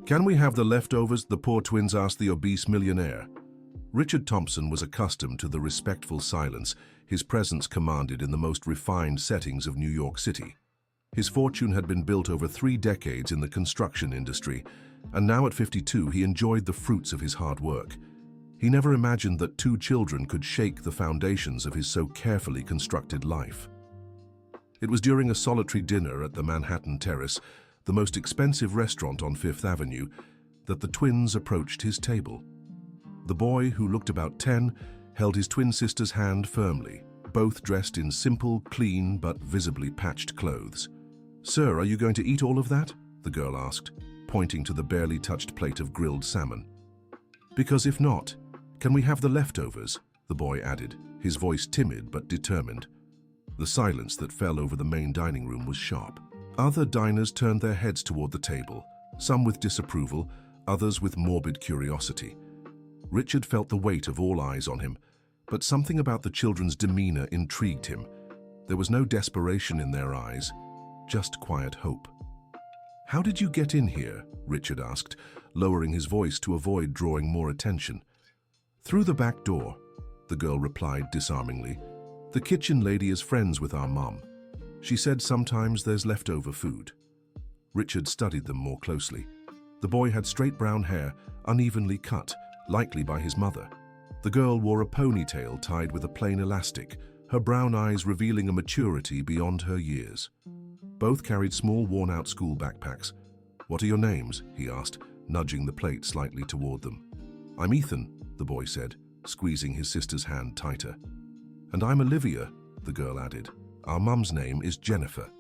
"Can we have the leftovers?" the poor twins asked the obese millionaire. Richard Thompson was accustomed to the respectful silence his presence commanded in the most refined settings of New York City. His fortune had been built over 3 decades in the construction industry, and now at 52 he enjoyed the fruits of his hard work. He never imagined that 2 children could shake the foundations of his so carefully constructed life. It was during a solitary dinner at the Manhattan Terrace, the most expensive restaurant on Fifth Avenue, that the twins approached his table. The boy, who looked about 10, held his twin sister's hand firmly, both dressed in simple, clean, but visibly patched clothes. "Sir, are you going to eat all of that?" the girl asked, pointing to the barely touched plate of grilled salmon. "Because if not, can we have the leftovers?" the boy added, his voice timid but determined. The silence that fell over the main dining room was sharp. Other diners turned their heads toward the table, some with disapproval, others with morbid curiosity. Richard felt the weight of all eyes on him, but something about the children's demeanor intrigued him. There was no desperation in their eyes, just quiet hope. "How did you get in here?" Richard asked, lowering his voice to avoid drawing more attention. "Through the back door," the girl replied disarmingly. "The kitchen lady is friends with our mom. She said sometimes there's leftover food." Richard studied them more closely. The boy had straight brown hair, unevenly cut, likely by his mother. The girl wore a ponytail tied with a plain elastic, her brown eyes revealing a maturity beyond her years. Both carried small, worn-out school backpacks. "What are your names?" he asked, nudging the plate slightly toward them. "I'm Ethan," the boy said, squeezing his sister's hand tighter. "And I'm Olivia," the girl added. "Our mum's name is Jennifer."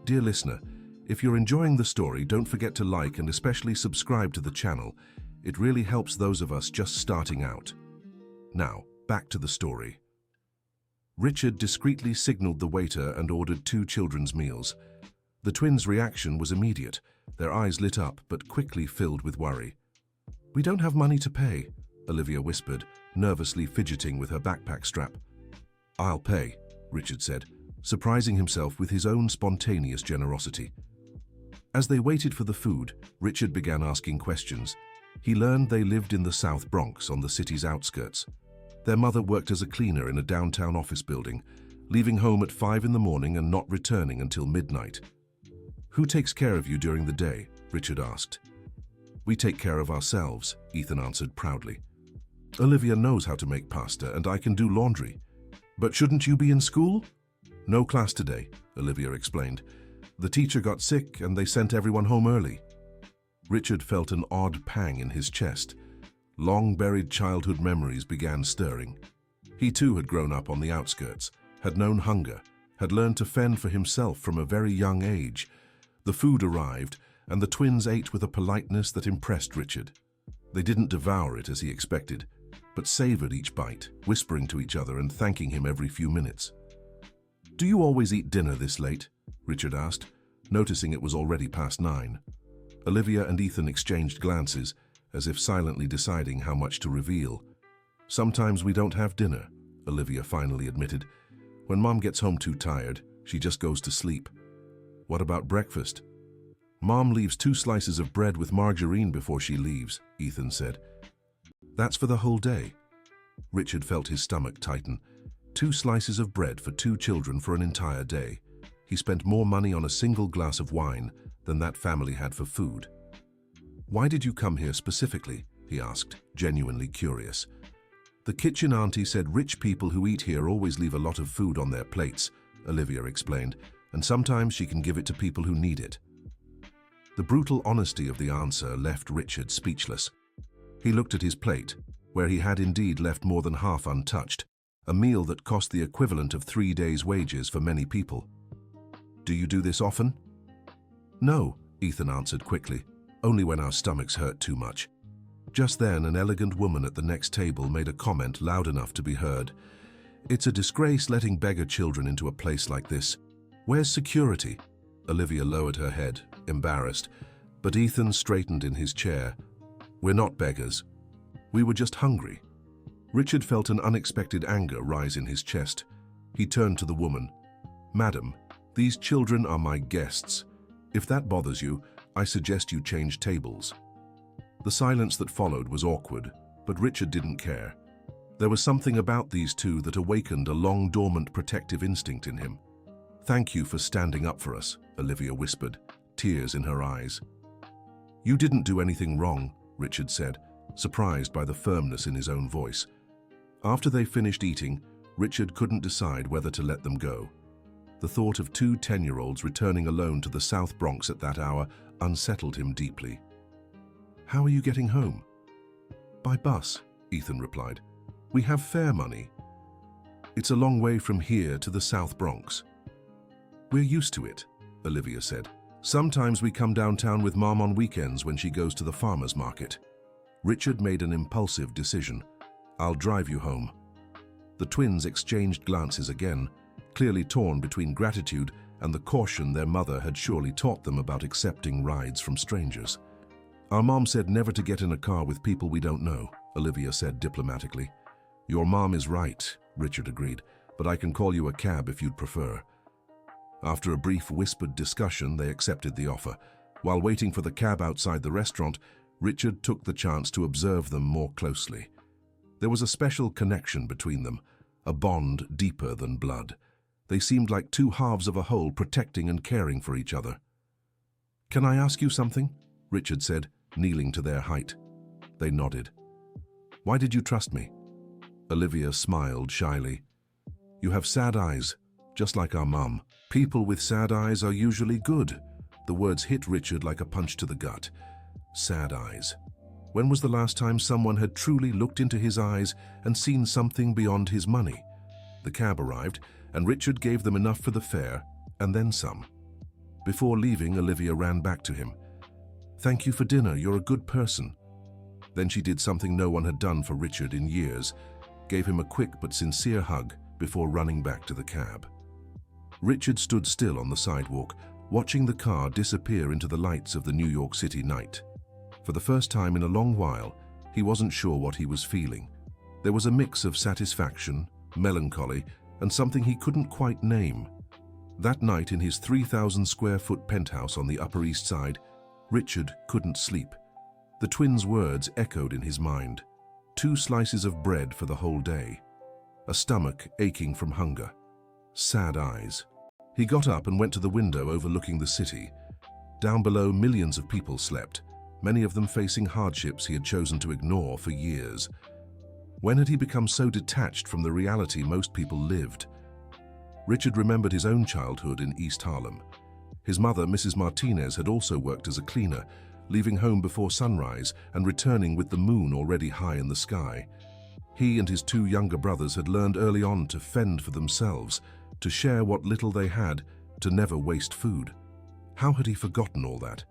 Dear listener, if you're enjoying the story, don't forget to like and especially subscribe to the channel. It really helps those of us just starting out. Now, back to the story. Richard discreetly signaled the waiter and ordered 2 children's meals. The twins' reaction was immediate. Their eyes lit up, but quickly filled with worry. "We don't have money to pay," Olivia whispered, nervously fidgeting with her backpack strap. "I'll pay," Richard said, surprising himself with his own spontaneous generosity. As they waited for the food, Richard began asking questions. He learned they lived in the South Bronx on the city's outskirts. Their mother worked as a cleaner in a downtown office building, leaving home at 5 in the morning and not returning until midnight. "Who takes care of you during the day?" Richard asked. "We take care of ourselves," Ethan answered proudly. "Olivia knows how to make pasta and I can do laundry." "But shouldn't you be in school?" "No class today," Olivia explained. "The teacher got sick and they sent everyone home early." Richard felt an odd pang in his chest. Long-buried childhood memories began stirring. He too had grown up on the outskirts, had known hunger, had learned to fend for himself from a very young age. The food arrived, and the twins ate with a politeness that impressed Richard. They didn't devour it as he expected, but savored each bite, whispering to each other and thanking him every few minutes. "Do you always eat dinner this late?" Richard asked, noticing it was already past 9. Olivia and Ethan exchanged glances, as if silently deciding how much to reveal. "Sometimes we don't have dinner," Olivia finally admitted. "When Mom gets home too tired, she just goes to sleep." "What about breakfast?" "Mom leaves 2 slices of bread with margarine before she leaves," Ethan said. "That's for the whole day." Richard felt his stomach tighten. 2 slices of bread for 2 children for an entire day. He spent more money on a single glass of wine than that family had for food. "Why did you come here specifically?" he asked, genuinely curious. "The kitchen auntie said rich people who eat here always leave a lot of food on their plates," Olivia explained, "and sometimes she can give it to people who need it." The brutal honesty of the answer left Richard speechless. He looked at his plate, where he had indeed left more than half untouched, a meal that cost the equivalent of 3 days' wages for many people. "Do you do this often?" "No," Ethan answered quickly, "only when our stomachs hurt too much." Just then, an elegant woman at the next table made a comment loud enough to be heard. "It's a disgrace letting beggar children into a place like this. Where's security?" Olivia lowered her head, embarrassed, but Ethan straightened in his chair. "We're not beggars. We were just hungry." Richard felt an unexpected anger rise in his chest. He turned to the woman. "Madam, these children are my guests. If that bothers you, I suggest you change tables." The silence that followed was awkward, but Richard didn't care. There was something about these two that awakened a long-dormant protective instinct in him. "Thank you for standing up for us," Olivia whispered, tears in her eyes. "You didn't do anything wrong," Richard said, surprised by the firmness in his own voice. After they finished eating, Richard couldn't decide whether to let them go. The thought of two 10-year-olds returning alone to the South Bronx at that hour unsettled him deeply. "How are you getting home?" "By bus," Ethan replied. "We have fare money." "It's a long way from here to the South Bronx." "We're used to it," Olivia said. "Sometimes we come downtown with Mom on weekends when she goes to the farmer's market." Richard made an impulsive decision. "I'll drive you home." The twins exchanged glances again, clearly torn between gratitude and the caution their mother had surely taught them about accepting rides from strangers. "Our mom said never to get in a car with people we don't know," Olivia said diplomatically. "Your mom is right," Richard agreed, "but I can call you a cab if you'd prefer." After a brief whispered discussion, they accepted the offer. While waiting for the cab outside the restaurant, Richard took the chance to observe them more closely. There was a special connection between them, a bond deeper than blood. They seemed like two halves of a whole, protecting and caring for each other. "Can I ask you something?" Richard said, kneeling to their height. They nodded. "Why did you trust me?" Olivia smiled shyly. "You have sad eyes, just like our mum. People with sad eyes are usually good." The words hit Richard like a punch to the gut. Sad eyes. When was the last time someone had truly looked into his eyes and seen something beyond his money? The cab arrived, and Richard gave them enough for the fare, and then some. Before leaving, Olivia ran back to him. "Thank you for dinner, you're a good person." Then she did something no one had done for Richard in years, gave him a quick but sincere hug before running back to the cab. Richard stood still on the sidewalk, watching the car disappear into the lights of the New York City night. For the first time in a long while, he wasn't sure what he was feeling. There was a mix of satisfaction, melancholy, and something he couldn't quite name. That night in his 3,000-square-foot penthouse on the Upper East Side, Richard couldn't sleep. The twins' words echoed in his mind. 2 slices of bread for the whole day. A stomach aching from hunger. Sad eyes. He got up and went to the window overlooking the city. Down below, millions of people slept, many of them facing hardships he had chosen to ignore for years. When had he become so detached from the reality most people lived? Richard remembered his own childhood in East Harlem. His mother, Mrs. Martinez, had also worked as a cleaner, leaving home before sunrise and returning with the moon already high in the sky. He and his 2 younger brothers had learned early on to fend for themselves, to share what little they had, to never waste food. How had he forgotten all that?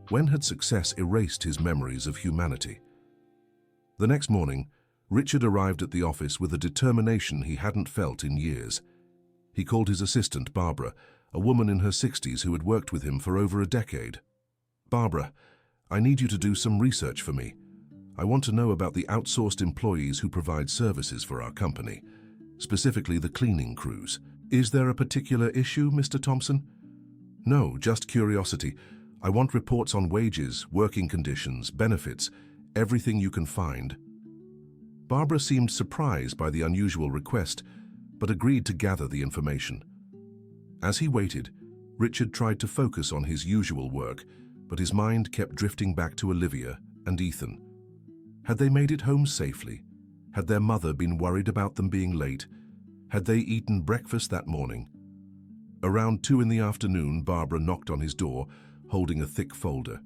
When had success erased his memories of humanity? The next morning, Richard arrived at the office with a determination he hadn't felt in years. He called his assistant, Barbara, a woman in her 60s who had worked with him for over a decade. "Barbara, I need you to do some research for me. I want to know about the outsourced employees who provide services for our company, specifically the cleaning crews. Is there a particular issue, Mr. Thompson?" "No, just curiosity. I want reports on wages, working conditions, benefits, everything you can find." Barbara seemed surprised by the unusual request, but agreed to gather the information. As he waited, Richard tried to focus on his usual work, but his mind kept drifting back to Olivia and Ethan. Had they made it home safely? Had their mother been worried about them being late? Had they eaten breakfast that morning? Around 2 in the afternoon, Barbara knocked on his door, holding a thick folder.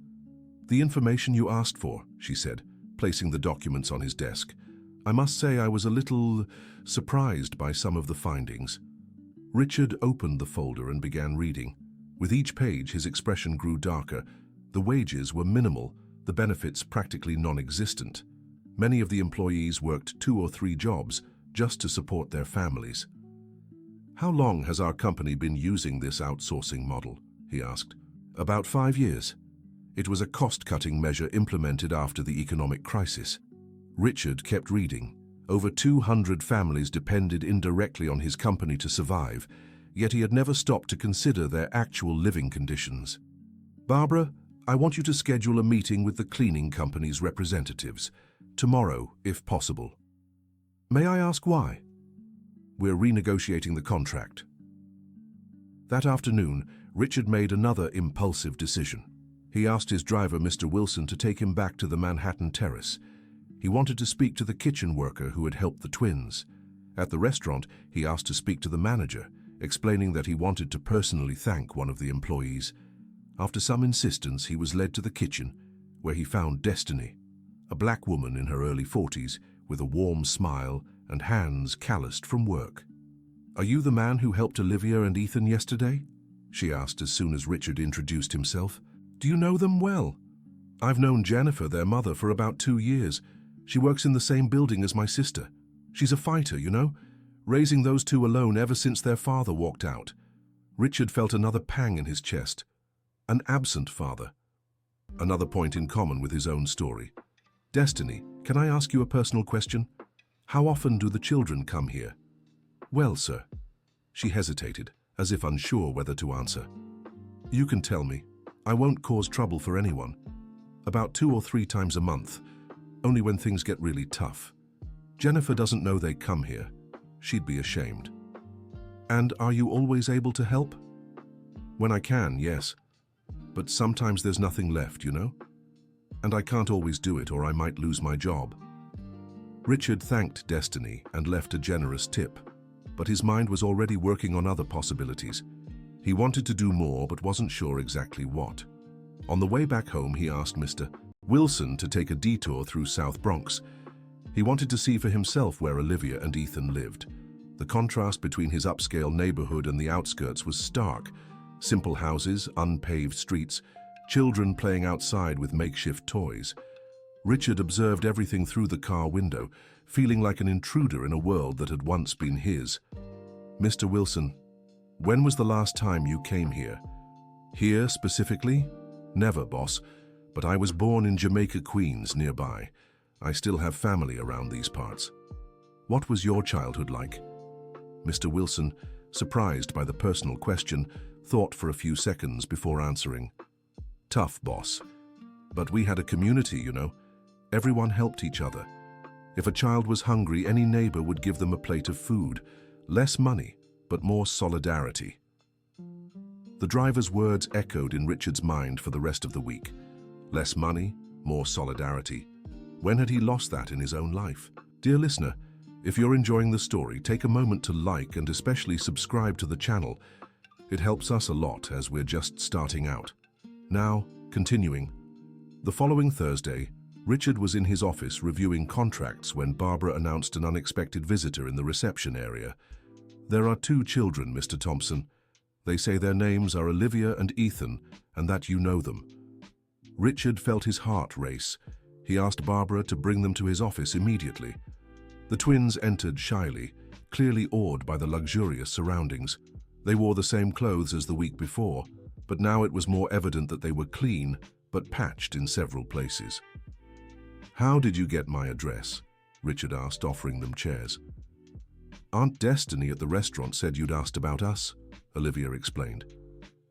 "The information you asked for," she said, placing the documents on his desk. "I must say I was a little surprised by some of the findings." Richard opened the folder and began reading. With each page, his expression grew darker. The wages were minimal, the benefits practically non-existent. Many of the employees worked 2 or 3 jobs just to support their families. "How long has our company been using this outsourcing model?" he asked. "About 5 years. It was a cost-cutting measure implemented after the economic crisis." Richard kept reading. Over 200 families depended indirectly on his company to survive, yet he had never stopped to consider their actual living conditions. "Barbara, I want you to schedule a meeting with the cleaning company's representatives. Tomorrow, if possible. May I ask why? We're renegotiating the contract. That afternoon, Richard made another impulsive decision. He asked his driver, Mr. Wilson, to take him back to the Manhattan Terrace. He wanted to speak to the kitchen worker who had helped the twins. At the restaurant, he asked to speak to the manager, explaining that he wanted to personally thank one of the employees. After some insistence, he was led to the kitchen, where he found Destiny, a black woman in her early 40s, with a warm smile and hands calloused from work. "Are you the man who helped Olivia and Ethan yesterday?" she asked as soon as Richard introduced himself. "Do you know them well?" "I've known Jennifer, their mother, for about 2 years. She works in the same building as my sister. She's a fighter, you know, raising those two alone ever since their father walked out." Richard felt another pang in his chest. An absent father. Another point in common with his own story. "Destiny, can I ask you a personal question? How often do the children come here?" "Well, sir." She hesitated, as if unsure whether to answer. "You can tell me. I won't cause trouble for anyone. About 2 or 3 times a month, only when things get really tough. Jennifer doesn't know they come here. She'd be ashamed." "And are you always able to help?" "When I can, yes. But sometimes there's nothing left, you know? And I can't always do it, or I might lose my job." Richard thanked Destiny and left a generous tip, but his mind was already working on other possibilities. He wanted to do more, but wasn't sure exactly what. On the way back home, he asked Mr. Wilson to take a detour through South Bronx. He wanted to see for himself where Olivia and Ethan lived. The contrast between his upscale neighborhood and the outskirts was stark. Simple houses, unpaved streets, children playing outside with makeshift toys. Richard observed everything through the car window, feeling like an intruder in a world that had once been his. "Mr. Wilson, when was the last time you came here?" "Here specifically? Never, boss. But I was born in Jamaica, Queens, nearby. I still have family around these parts." "What was your childhood like?" Mr. Wilson, surprised by the personal question, thought for a few seconds before answering. "Tough, boss. But we had a community, you know. Everyone helped each other. If a child was hungry, any neighbor would give them a plate of food. Less money, but more solidarity." The driver's words echoed in Richard's mind for the rest of the week. Less money, more solidarity. When had he lost that in his own life? Dear listener, if you're enjoying the story, take a moment to like and especially subscribe to the channel. It helps us a lot as we're just starting out. Now, continuing. The following Thursday, Richard was in his office reviewing contracts when Barbara announced an unexpected visitor in the reception area. "There are 2 children, Mr. Thompson. They say their names are Olivia and Ethan, and that you know them." Richard felt his heart race. He asked Barbara to bring them to his office immediately. The twins entered shyly, clearly awed by the luxurious surroundings. They wore the same clothes as the week before, but now it was more evident that they were clean, but patched in several places. "How did you get my address?" Richard asked, offering them chairs. "Aunt Destiny at the restaurant said you'd asked about us," Olivia explained.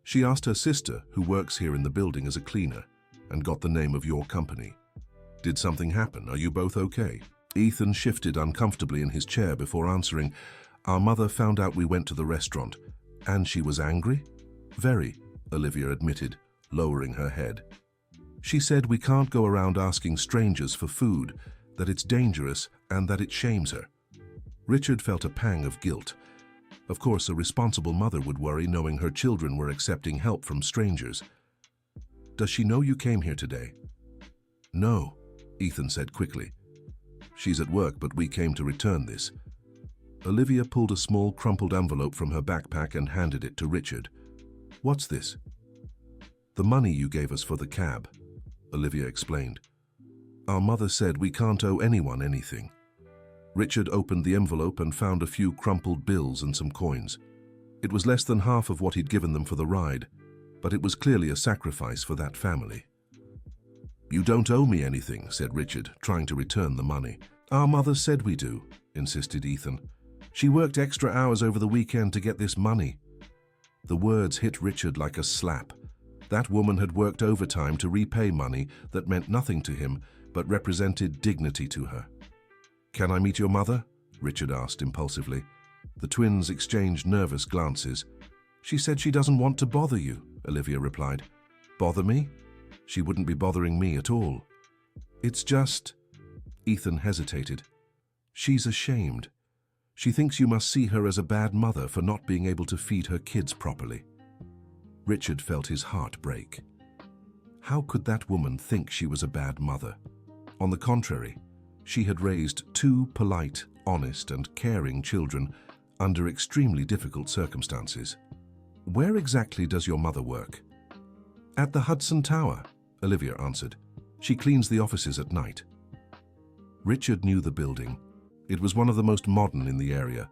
"She asked her sister, who works here in the building as a cleaner, and got the name of your company. Did something happen? Are you both okay?" Ethan shifted uncomfortably in his chair before answering. "Our mother found out we went to the restaurant, and she was angry?" "Very," Olivia admitted, lowering her head. "She said we can't go around asking strangers for food, that it's dangerous and that it shames her." Richard felt a pang of guilt. Of course, a responsible mother would worry knowing her children were accepting help from strangers. "Does she know you came here today?" "No," Ethan said quickly. "She's at work, but we came to return this." Olivia pulled a small crumpled envelope from her backpack and handed it to Richard. "What's this?" "The money you gave us for the cab," Olivia explained. "Our mother said we can't owe anyone anything." Richard opened the envelope and found a few crumpled bills and some coins. It was less than half of what he'd given them for the ride, but it was clearly a sacrifice for that family. "You don't owe me anything," said Richard, trying to return the money. "Our mother said we do," insisted Ethan. "She worked extra hours over the weekend to get this money." The words hit Richard like a slap. That woman had worked overtime to repay money that meant nothing to him but represented dignity to her. "Can I meet your mother?" Richard asked impulsively. The twins exchanged nervous glances. "She said she doesn't want to bother you," Olivia replied. "Bother me? She wouldn't be bothering me at all. It's just—" Ethan hesitated. "She's ashamed. She thinks you must see her as a bad mother for not being able to feed her kids properly." Richard felt his heart break. How could that woman think she was a bad mother? On the contrary, she had raised two polite, honest, and caring children under extremely difficult circumstances. "Where exactly does your mother work?" "At the Hudson Tower," Olivia answered. "She cleans the offices at night." Richard knew the building. It was one of the most modern in the area,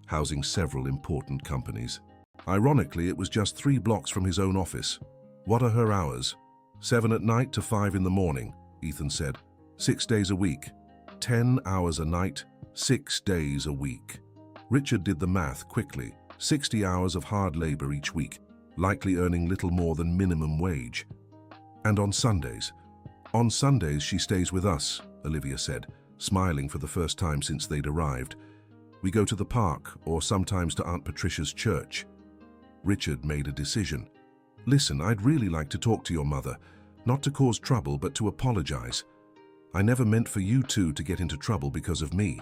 housing several important companies. Ironically, it was just 3 blocks from his own office. "What are her hours?" 7 at night to 5 in the morning, Ethan said. 6 days a week. 10 hours a night, 6 days a week. Richard did the math quickly. 60 hours of hard labor each week, likely earning little more than minimum wage. "And on Sundays?" "On Sundays she stays with us," Olivia said, smiling for the first time since they'd arrived. "We go to the park or sometimes to Aunt Patricia's church." Richard made a decision. "Listen, I'd really like to talk to your mother, not to cause trouble, but to apologize. I never meant for you two to get into trouble because of me."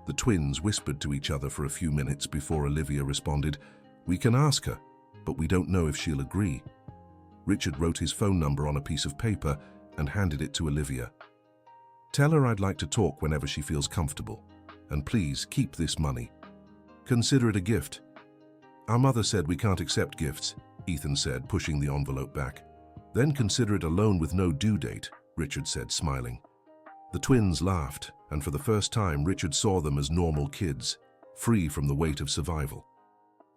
The twins whispered to each other for a few minutes before Olivia responded, "We can ask her, but we don't know if she'll agree." Richard wrote his phone number on a piece of paper and handed it to Olivia. "Tell her I'd like to talk whenever she feels comfortable. And please keep this money. Consider it a gift." "Our mother said we can't accept gifts," Ethan said, pushing the envelope back. "Then consider it a loan with no due date," Richard said, smiling. The twins laughed, and for the first time Richard saw them as normal kids, free from the weight of survival.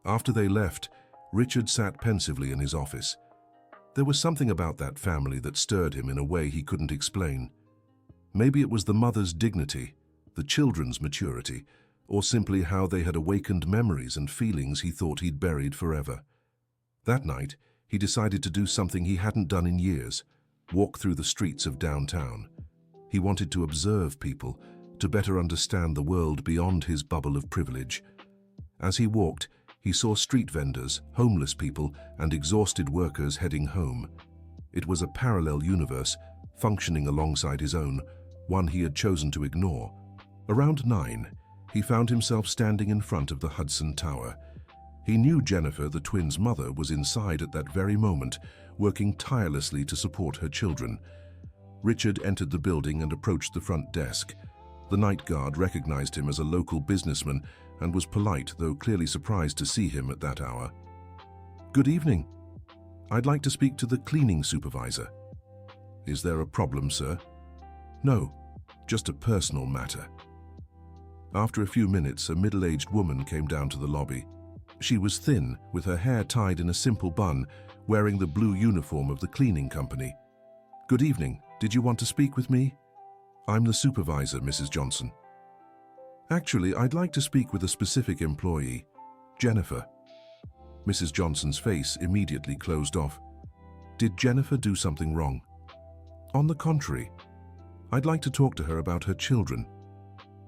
After they left, Richard sat pensively in his office. There was something about that family that stirred him in a way he couldn't explain. Maybe it was the mother's dignity, the children's maturity, or simply how they had awakened memories and feelings he thought he'd buried forever. That night, he decided to do something he hadn't done in years: walk through the streets of downtown. He wanted to observe people, to better understand the world beyond his bubble of privilege. As he walked, he saw street vendors, homeless people, and exhausted workers heading home. It was a parallel universe, functioning alongside his own, one he had chosen to ignore. Around 9, he found himself standing in front of the Hudson Tower. He knew Jennifer, the twins' mother, was inside at that very moment, working tirelessly to support her children. Richard entered the building and approached the front desk. The night guard recognized him as a local businessman and was polite, though clearly surprised to see him at that hour. "Good evening. I'd like to speak to the cleaning supervisor." "Is there a problem, sir?" "No, just a personal matter." After a few minutes, a middle-aged woman came down to the lobby. She was thin, with her hair tied in a simple bun, wearing the blue uniform of the cleaning company. "Good evening. Did you want to speak with me?" "I'm the supervisor, Mrs. Johnson." "Actually, I'd like to speak with a specific employee, Jennifer." Mrs. Johnson's face immediately closed off. "Did Jennifer do something wrong?" "On the contrary. I'd like to talk to her about her children."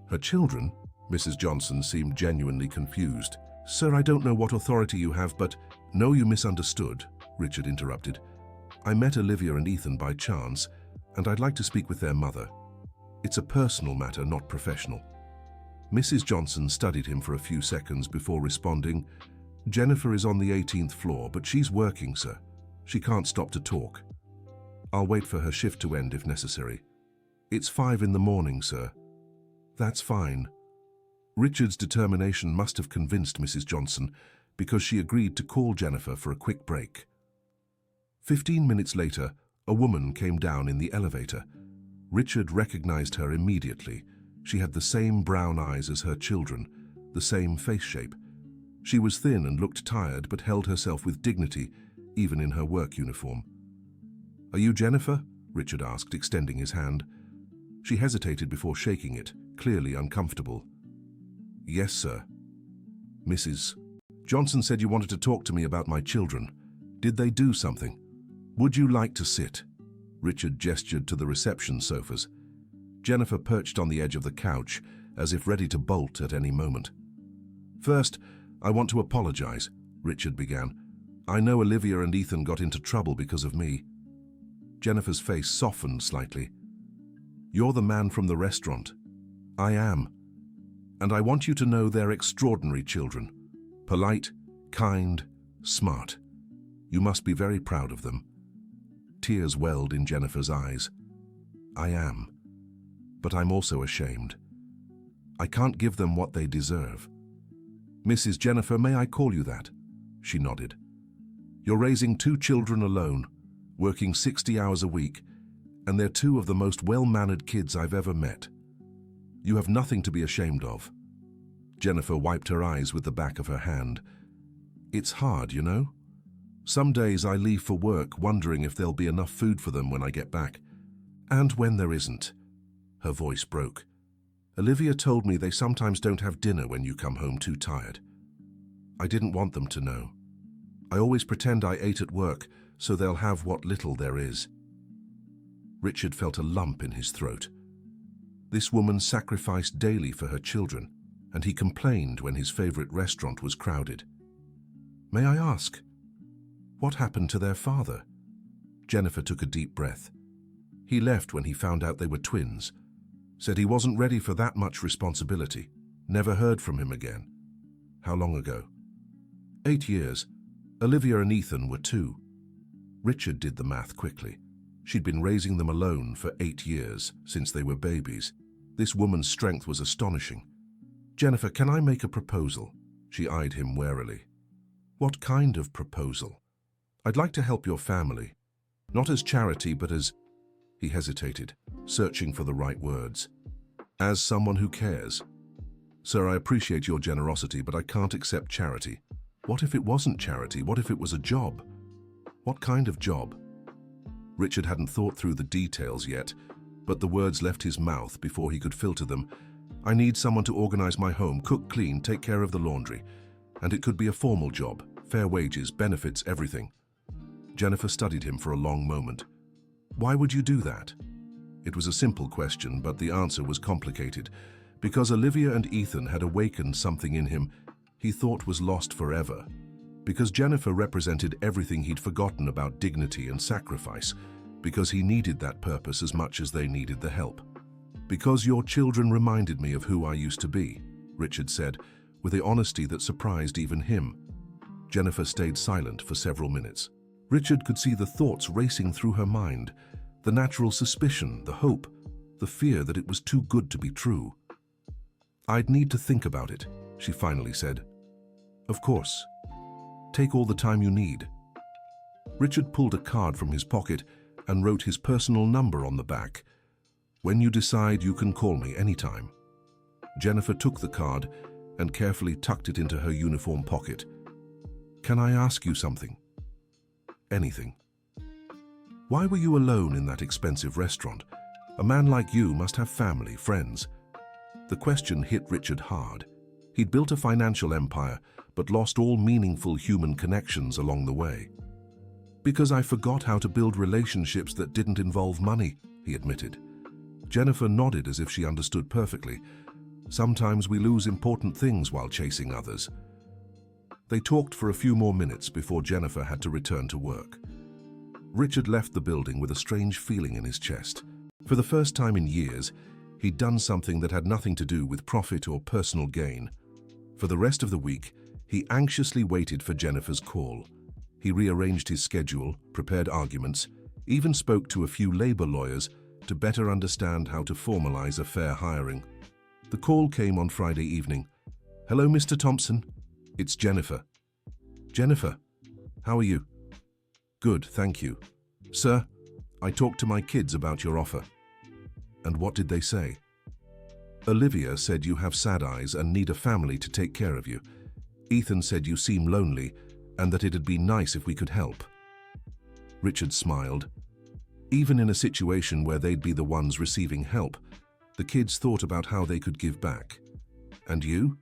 "Her children?" Mrs. Johnson seemed genuinely confused. "Sir, I don't know what authority you have, but—" "No, you misunderstood," Richard interrupted. "I met Olivia and Ethan by chance, and I'd like to speak with their mother. It's a personal matter, not professional." Mrs. Johnson studied him for a few seconds before responding, "Jennifer is on the 18th floor, but she's working, sir. She can't stop to talk. I'll wait for her shift to end if necessary." "It's 5 in the morning, sir." "That's fine." Richard's determination must have convinced Mrs. Johnson, because she agreed to call Jennifer for a quick break. 15 minutes later, a woman came down in the elevator. Richard recognized her immediately. She had the same brown eyes as her children, the same face shape. She was thin and looked tired, but held herself with dignity, even in her work uniform. "Are you Jennifer?" Richard asked, extending his hand. She hesitated before shaking it, clearly uncomfortable. "Yes, sir." "Mrs. Johnson said you wanted to talk to me about my children. Did they do something?" Would you like to sit? Richard gestured to the reception sofas. Jennifer perched on the edge of the couch, as if ready to bolt at any moment. First, I want to apologize, Richard began. I know Olivia and Ethan got into trouble because of me. Jennifer's face softened slightly. You're the man from the restaurant. I am. And I want you to know they're extraordinary children. Polite, kind, smart. You must be very proud of them. Tears welled in Jennifer's eyes. I am. But I'm also ashamed. I can't give them what they deserve. Mrs. Jennifer, may I call you that? She nodded. You're raising 2 children alone, working 60 hours a week, and they're 2 of the most well-mannered kids I've ever met. You have nothing to be ashamed of. Jennifer wiped her eyes with the back of her hand. It's hard, you know? Some days I leave for work wondering if there'll be enough food for them when I get back. And when there isn't. Her voice broke. Olivia told me they sometimes don't have dinner when you come home too tired. I didn't want them to know. I always pretend I ate at work so they'll have what little there is. Richard felt a lump in his throat. This woman sacrificed daily for her children, and he complained when his favorite restaurant was crowded. May I ask, what happened to their father? Jennifer took a deep breath. He left when he found out they were twins. Said he wasn't ready for that much responsibility. Never heard from him again. How long ago? 8 years. Olivia and Ethan were 2. Richard did the math quickly. She'd been raising them alone for 8 years, since they were babies. This woman's strength was astonishing. Jennifer, can I make a proposal? She eyed him warily. What kind of proposal? I'd like to help your family. Not as charity, but as... He hesitated, searching for the right words. As someone who cares. Sir, I appreciate your generosity, but I can't accept charity. What if it wasn't charity? What if it was a job? What kind of job? Richard hadn't thought through the details yet, but the words left his mouth before he could filter them. I need someone to organize my home, cook, clean, take care of the laundry. And it could be a formal job, fair wages, benefits, everything. Jennifer studied him for a long moment. Why would you do that? It was a simple question, but the answer was complicated. Because Olivia and Ethan had awakened something in him he thought was lost forever. Because Jennifer represented everything he'd forgotten about dignity and sacrifice. Because he needed that purpose as much as they needed the help. Because your children reminded me of who I used to be, Richard said, with the honesty that surprised even him. Jennifer stayed silent for several minutes. Richard could see the thoughts racing through her mind, the natural suspicion, the hope, the fear that it was too good to be true. I'd need to think about it, she finally said. Of course. Take all the time you need. Richard pulled a card from his pocket and wrote his personal number on the back. When you decide, you can call me anytime. Jennifer took the card and carefully tucked it into her uniform pocket. Can I ask you something? Anything. Why were you alone in that expensive restaurant? A man like you must have family, friends. The question hit Richard hard. He'd built a financial empire, but lost all meaningful human connections along the way. Because I forgot how to build relationships that didn't involve money, he admitted. Jennifer nodded as if she understood perfectly. Sometimes we lose important things while chasing others. They talked for a few more minutes before Jennifer had to return to work. Richard left the building with a strange feeling in his chest. For the first time in years, he'd done something that had nothing to do with profit or personal gain. For the rest of the week, he anxiously waited for Jennifer's call. He rearranged his schedule, prepared arguments, even spoke to a few labor lawyers to better understand how to formalize a fair hiring. The call came on Friday evening. Hello, Mr. Thompson. It's Jennifer. Jennifer, how are you? Good, thank you. Sir, I talked to my kids about your offer. And what did they say? Olivia said you have sad eyes and need a family to take care of you. Ethan said you seem lonely and that it'd be nice if we could help. Richard smiled. Even in a situation where they'd be the ones receiving help, the kids thought about how they could give back. And you?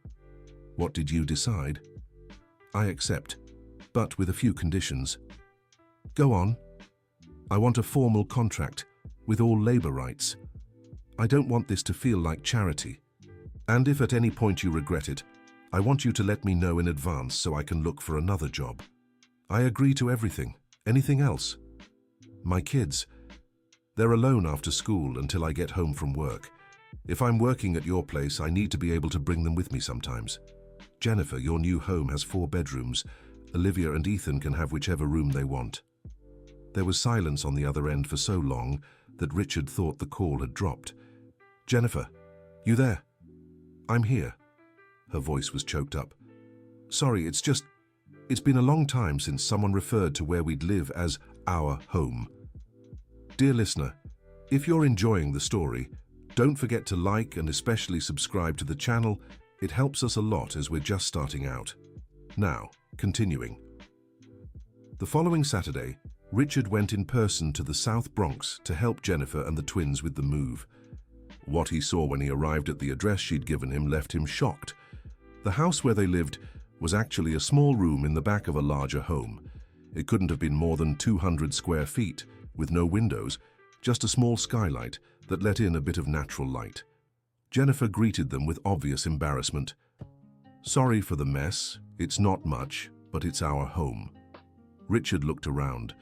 What did you decide? I accept, but with a few conditions. Go on. I want a formal contract, with all labor rights. I don't want this to feel like charity. And if at any point you regret it, I want you to let me know in advance so I can look for another job. I agree to everything. Anything else? My kids. They're alone after school until I get home from work. If I'm working at your place, I need to be able to bring them with me sometimes. Jennifer, your new home has 4 bedrooms. Olivia and Ethan can have whichever room they want. There was silence on the other end for so long that Richard thought the call had dropped. Jennifer, you there? I'm here. Her voice was choked up. Sorry, it's been a long time since someone referred to where we'd live as our home. Dear listener, if you're enjoying the story, don't forget to like and especially subscribe to the channel. It helps us a lot as we're just starting out. Now, continuing. The following Saturday, Richard went in person to the South Bronx to help Jennifer and the twins with the move. What he saw when he arrived at the address she'd given him left him shocked. The house where they lived was actually a small room in the back of a larger home. It couldn't have been more than 200 square feet, with no windows, just a small skylight that let in a bit of natural light. Jennifer greeted them with obvious embarrassment. Sorry for the mess, it's not much, but it's our home. Richard looked around.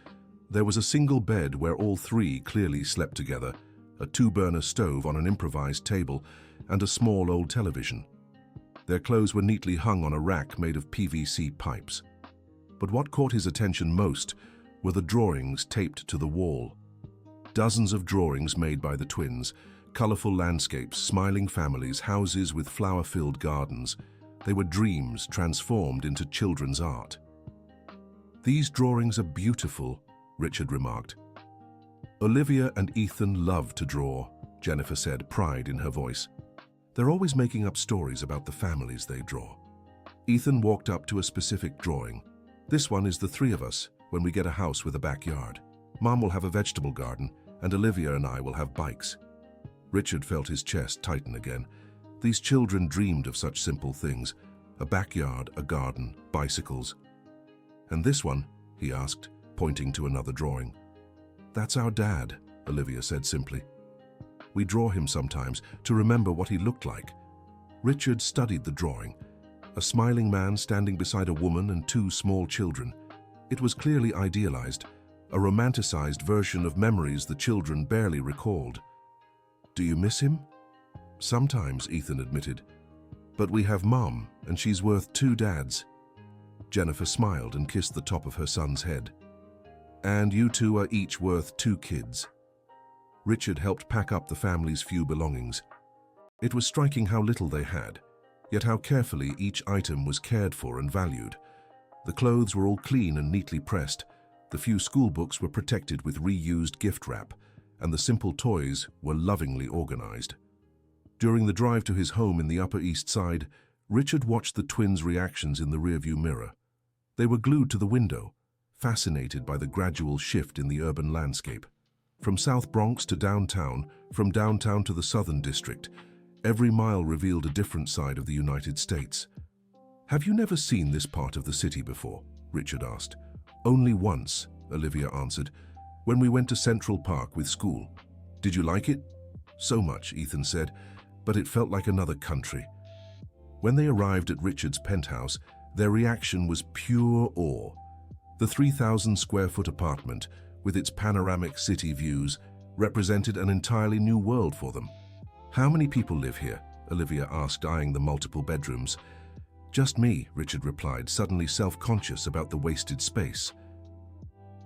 There was a single bed where all 3 clearly slept together, a 2-burner stove on an improvised table, and a small old television. Their clothes were neatly hung on a rack made of PVC pipes. But what caught his attention most were the drawings taped to the wall. Dozens of drawings made by the twins, colorful landscapes, smiling families, houses with flower-filled gardens. They were dreams transformed into children's art. These drawings are beautiful, Richard remarked. Olivia and Ethan love to draw, Jennifer said, pride in her voice. They're always making up stories about the families they draw. Ethan walked up to a specific drawing. This one is the 3 of us when we get a house with a backyard. Mom will have a vegetable garden, and Olivia and I will have bikes. Richard felt his chest tighten again. These children dreamed of such simple things: a backyard, a garden, bicycles. And this one? He asked, pointing to another drawing. That's our dad, Olivia said simply. We draw him sometimes to remember what he looked like. Richard studied the drawing. A smiling man standing beside a woman and 2 small children. It was clearly idealized, a romanticized version of memories the children barely recalled. Do you miss him? Sometimes, Ethan admitted. But we have Mom, and she's worth 2 dads. Jennifer smiled and kissed the top of her son's head. And you 2 are each worth 2 kids. Richard helped pack up the family's few belongings. It was striking how little they had, yet how carefully each item was cared for and valued. The clothes were all clean and neatly pressed. The few school books were protected with reused gift wrap, and the simple toys were lovingly organized. During the drive to his home in the Upper East Side, Richard watched the twins' reactions in the rearview mirror. They were glued to the window, fascinated by the gradual shift in the urban landscape. From South Bronx to downtown, from downtown to the Southern District, every mile revealed a different side of the United States. Have you never seen this part of the city before? Richard asked. Only once, Olivia answered, when we went to Central Park with school. Did you like it? So much, Ethan said, but it felt like another country. When they arrived at Richard's penthouse, their reaction was pure awe. The 3,000-square-foot apartment, with its panoramic city views, represented an entirely new world for them. How many people live here? Olivia asked, eyeing the multiple bedrooms. Just me, Richard replied, suddenly self-conscious about the wasted space.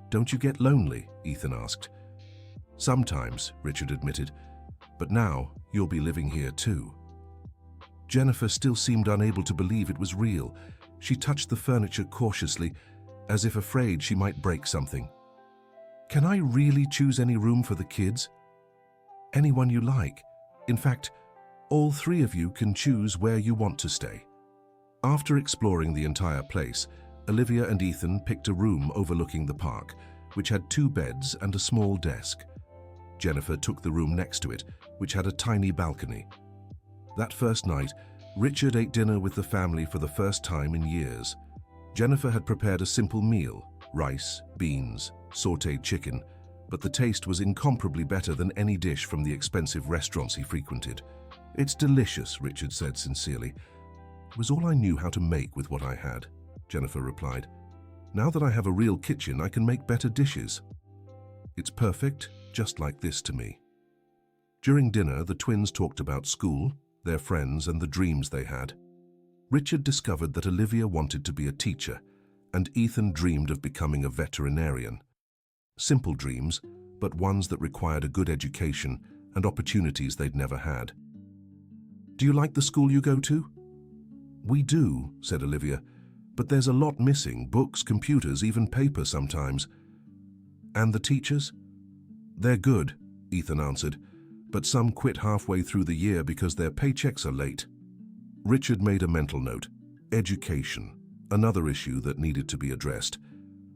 Don't you get lonely? Ethan asked. Sometimes, Richard admitted, but now you'll be living here too. Jennifer still seemed unable to believe it was real. She touched the furniture cautiously, as if afraid she might break something. Can I really choose any room for the kids? Anyone you like. In fact, all 3 of you can choose where you want to stay. After exploring the entire place, Olivia and Ethan picked a room overlooking the park, which had 2 beds and a small desk. Jennifer took the room next to it, which had a tiny balcony. That first night, Richard ate dinner with the family for the first time in years. Jennifer had prepared a simple meal: rice, beans, sautéed chicken, but the taste was incomparably better than any dish from the expensive restaurants he frequented. "It's delicious," Richard said sincerely. "It was all I knew how to make with what I had," Jennifer replied. "Now that I have a real kitchen, I can make better dishes. It's perfect, just like this to me." During dinner, the twins talked about school, their friends, and the dreams they had. Richard discovered that Olivia wanted to be a teacher, and Ethan dreamed of becoming a veterinarian. Simple dreams, but ones that required a good education and opportunities they'd never had. "Do you like the school you go to?" "We do," said Olivia, "but there's a lot missing, books, computers, even paper sometimes." "And the teachers?" "They're good," Ethan answered, "but some quit halfway through the year because their paychecks are late." Richard made a mental note. Education, another issue that needed to be addressed.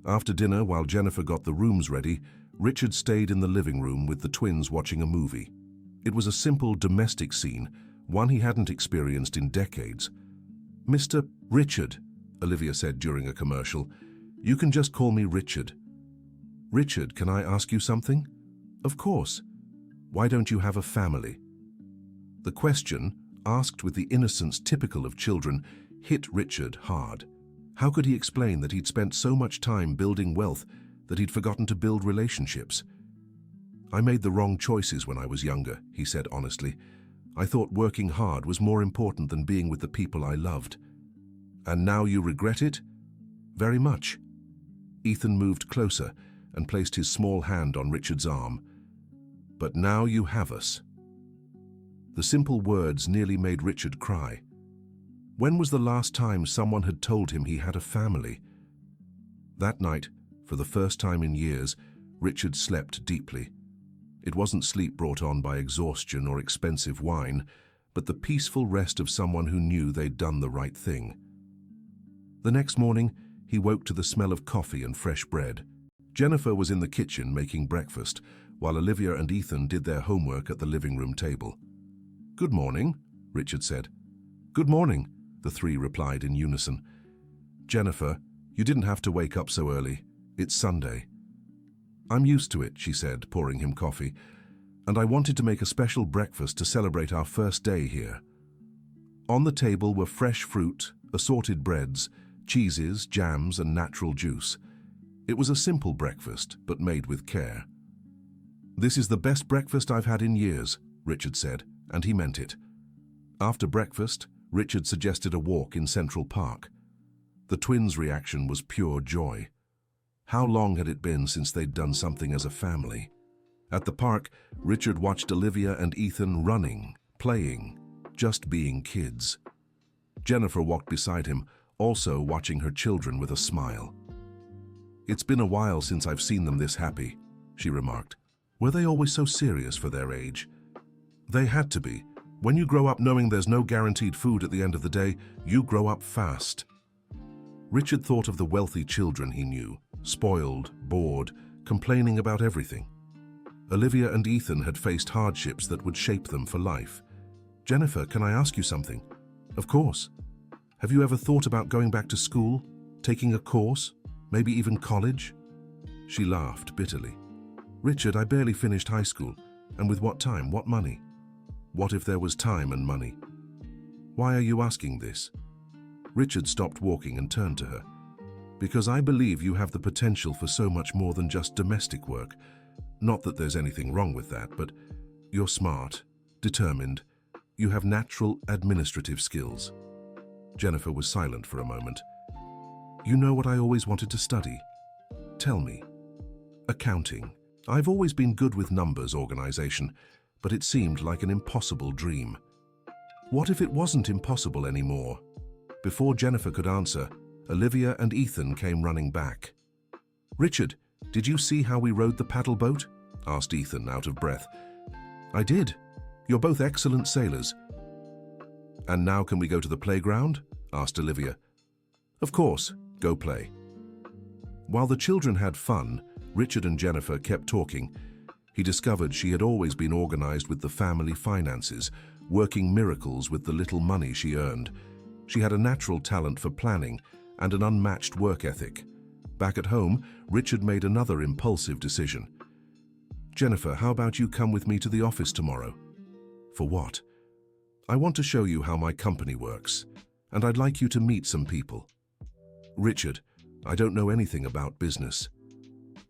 After dinner, while Jennifer got the rooms ready, Richard stayed in the living room with the twins watching a movie. It was a simple domestic scene, one he hadn't experienced in decades. "Mr. Richard," Olivia said during a commercial, "you can just call me Richard." "Richard, can I ask you something?" "Of course. Why don't you have a family?" The question, asked with the innocence typical of children, hit Richard hard. How could he explain that he'd spent so much time building wealth that he'd forgotten to build relationships? "I made the wrong choices when I was younger," he said honestly. "I thought working hard was more important than being with the people I loved." "And now you regret it?" "Very much." Ethan moved closer and placed his small hand on Richard's arm. "But now you have us." The simple words nearly made Richard cry. When was the last time someone had told him he had a family? That night, for the first time in years, Richard slept deeply. It wasn't sleep brought on by exhaustion or expensive wine, but the peaceful rest of someone who knew they'd done the right thing. The next morning, he woke to the smell of coffee and fresh bread. Jennifer was in the kitchen making breakfast, while Olivia and Ethan did their homework at the living room table. "Good morning," Richard said. "Good morning," the three replied in unison. "Jennifer, you didn't have to wake up so early. It's Sunday." "I'm used to it," she said, pouring him coffee. "And I wanted to make a special breakfast to celebrate our first day here." On the table were fresh fruit, assorted breads, cheeses, jams, and natural juice. It was a simple breakfast, but made with care. "This is the best breakfast I've had in years," Richard said, and he meant it. After breakfast, Richard suggested a walk in Central Park. The twins' reaction was pure joy. How long had it been since they'd done something as a family? At the park, Richard watched Olivia and Ethan running, playing, just being kids. Jennifer walked beside him, also watching her children with a smile. "It's been a while since I've seen them this happy," she remarked. "Were they always so serious for their age?" "They had to be. When you grow up knowing there's no guaranteed food at the end of the day, you grow up fast." Richard thought of the wealthy children he knew, spoiled, bored, complaining about everything. Olivia and Ethan had faced hardships that would shape them for life. "Jennifer, can I ask you something?" "Of course. Have you ever thought about going back to school, taking a course, maybe even college?" She laughed bitterly. "Richard, I barely finished high school, and with what time, what money? What if there was time and money?" "Why are you asking this?" Richard stopped walking and turned to her. "Because I believe you have the potential for so much more than just domestic work. Not that there's anything wrong with that, but you're smart, determined. You have natural administrative skills." Jennifer was silent for a moment. "You know what I always wanted to study?" "Tell me." "Accounting. I've always been good with numbers, organization, but it seemed like an impossible dream." "What if it wasn't impossible anymore?" Before Jennifer could answer, Olivia and Ethan came running back. "Richard, did you see how we rowed the paddle boat?" asked Ethan, out of breath. "I did. You're both excellent sailors." "And now can we go to the playground?" asked Olivia. "Of course, go play." While the children had fun, Richard and Jennifer kept talking. He discovered she had always been organized with the family finances, working miracles with the little money she earned. She had a natural talent for planning and an unmatched work ethic. Back at home, Richard made another impulsive decision. Jennifer, how about you come with me to the office tomorrow? For what? I want to show you how my company works, and I'd like you to meet some people. Richard, I don't know anything about business.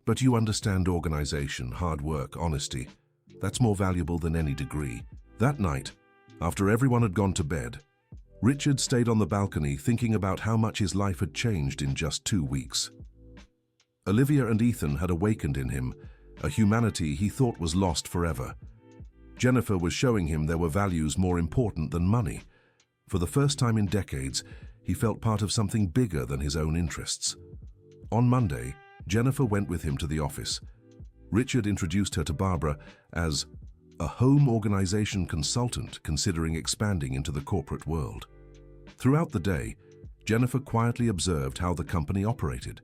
But you understand organization, hard work, honesty. That's more valuable than any degree. That night, after everyone had gone to bed, Richard stayed on the balcony thinking about how much his life had changed in just 2 weeks. Olivia and Ethan had awakened in him a humanity he thought was lost forever. Jennifer was showing him there were values more important than money. For the first time in decades, he felt part of something bigger than his own interests. On Monday, Jennifer went with him to the office. Richard introduced her to Barbara as a home organization consultant considering expanding into the corporate world. Throughout the day, Jennifer quietly observed how the company operated.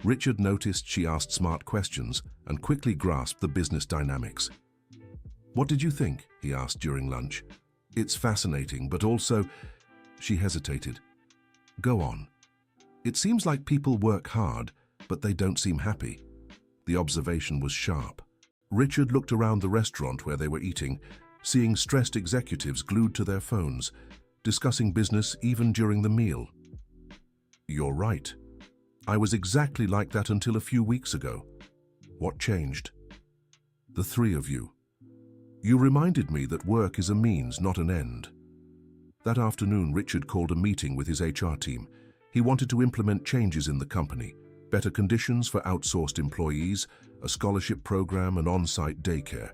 Richard noticed she asked smart questions and quickly grasped the business dynamics. "What did you think?" he asked during lunch. "It's fascinating, but also..." She hesitated. "Go on." "It seems like people work hard, but they don't seem happy." The observation was sharp. Richard looked around the restaurant where they were eating, seeing stressed executives glued to their phones, discussing business even during the meal. "You're right. I was exactly like that until a few weeks ago." "What changed?" "The three of you. You reminded me that work is a means, not an end." That afternoon, Richard called a meeting with his HR team. He wanted to implement changes in the company, better conditions for outsourced employees, a scholarship program, and on-site daycare.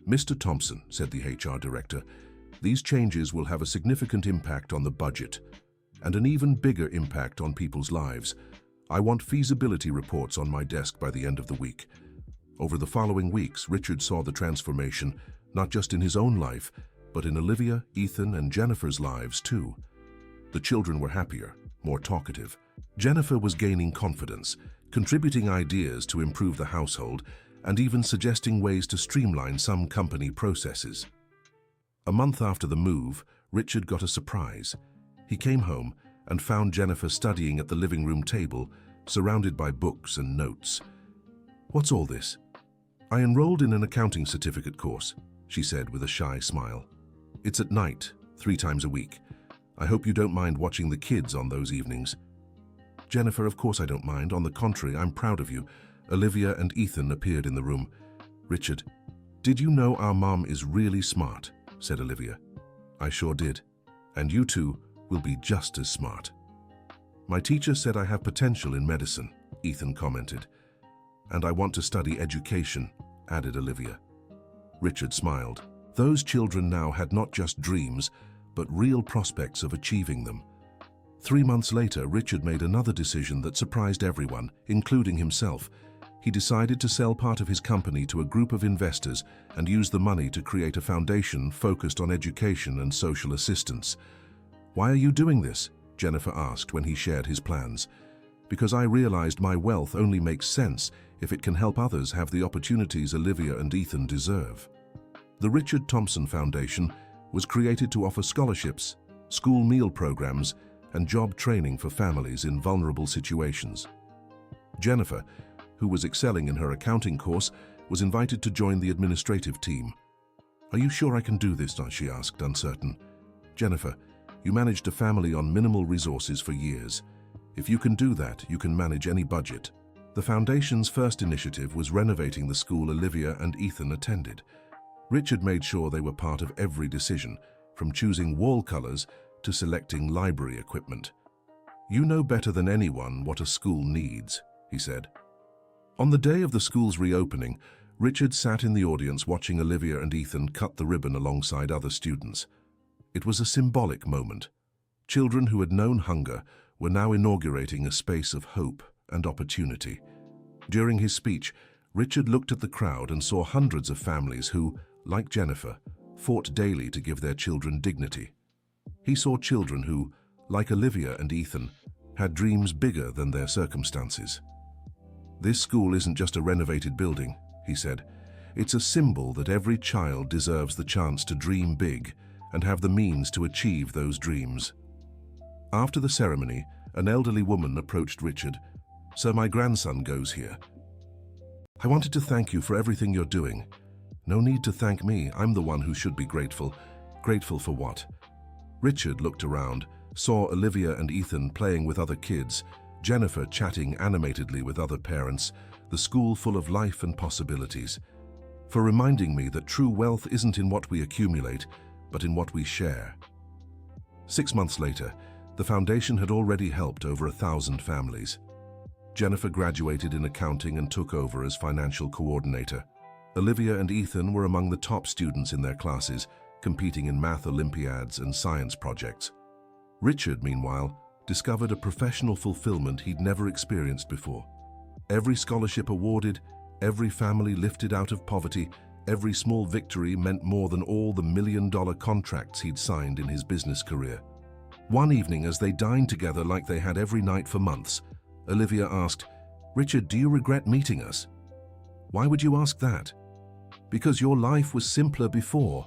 "Mr. Thompson," said the HR director, "these changes will have a significant impact on the budget and an even bigger impact on people's lives. I want feasibility reports on my desk by the end of the week." Over the following weeks, Richard saw the transformation, not just in his own life, but in Olivia, Ethan, and Jennifer's lives too. The children were happier, more talkative. Jennifer was gaining confidence, contributing ideas to improve the household, and even suggesting ways to streamline some company processes. A month after the move, Richard got a surprise. He came home and found Jennifer studying at the living room table, surrounded by books and notes. "What's all this?" "I enrolled in an accounting certificate course," she said with a shy smile. "It's at night, 3 times a week. I hope you don't mind watching the kids on those evenings." "Jennifer, of course I don't mind. On the contrary, I'm proud of you." Olivia and Ethan appeared in the room. "Richard, did you know our mom is really smart?" said Olivia. "I sure did. And you two will be just as smart." "My teacher said I have potential in medicine," Ethan commented. "And I want to study education," added Olivia. Richard smiled. Those children now had not just dreams, but real prospects of achieving them. 3 months later, Richard made another decision that surprised everyone, including himself. He decided to sell part of his company to a group of investors and use the money to create a foundation focused on education and social assistance. "Why are you doing this?" Jennifer asked when he shared his plans. "Because I realized my wealth only makes sense if it can help others have the opportunities Olivia and Ethan deserve." The Richard Thompson Foundation was created to offer scholarships, school meal programs, and job training for families in vulnerable situations. Jennifer, who was excelling in her accounting course, was invited to join the administrative team. "Are you sure I can do this?" she asked, uncertain. "Jennifer, you managed a family on minimal resources for years. If you can do that, you can manage any budget." The foundation's first initiative was renovating the school Olivia and Ethan attended. Richard made sure they were part of every decision, from choosing wall colors to selecting library equipment. "You know better than anyone what a school needs," he said. On the day of the school's reopening, Richard sat in the audience watching Olivia and Ethan cut the ribbon alongside other students. It was a symbolic moment. Children who had known hunger were now inaugurating a space of hope and opportunity. During his speech, Richard looked at the crowd and saw hundreds of families who, like Jennifer, fought daily to give their children dignity. He saw children who, like Olivia and Ethan, had dreams bigger than their circumstances. "This school isn't just a renovated building," he said. "It's a symbol that every child deserves the chance to dream big and have the means to achieve those dreams." After the ceremony, an elderly woman approached Richard. "Sir, my grandson goes here. I wanted to thank you for everything you're doing. No need to thank me, I'm the one who should be grateful. Grateful for what? Richard looked around, saw Olivia and Ethan playing with other kids, Jennifer chatting animatedly with other parents, the school full of life and possibilities. For reminding me that true wealth isn't in what we accumulate, but in what we share. 6 months later, the foundation had already helped over 1,000 families. Jennifer graduated in accounting and took over as financial coordinator. Olivia and Ethan were among the top students in their classes, competing in math Olympiads and science projects. Richard, meanwhile, discovered a professional fulfillment he'd never experienced before. Every scholarship awarded, every family lifted out of poverty, every small victory meant more than all the million-dollar contracts he'd signed in his business career. One evening, as they dined together like they had every night for months, Olivia asked, "Richard, do you regret meeting us?" "Why would you ask that?" "Because your life was simpler before.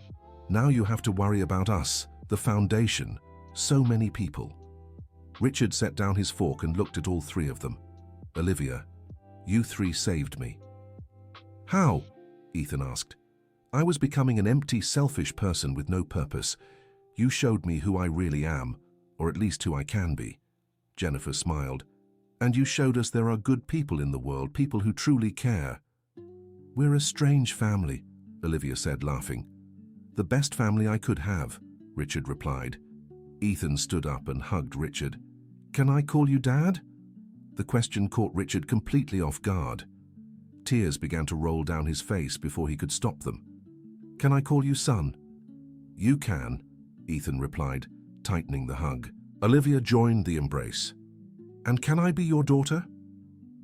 Now you have to worry about us, the foundation, so many people." Richard set down his fork and looked at all three of them. "Olivia, you three saved me." "How?" Ethan asked. "I was becoming an empty, selfish person with no purpose. You showed me who I really am, or at least who I can be." Jennifer smiled. "And you showed us there are good people in the world, people who truly care." "We're a strange family," Olivia said, laughing. "The best family I could have," Richard replied. Ethan stood up and hugged Richard. "Can I call you Dad?" The question caught Richard completely off guard. Tears began to roll down his face before he could stop them. "Can I call you son?" "You can," Ethan replied, tightening the hug. Olivia joined the embrace. "And can I be your daughter?"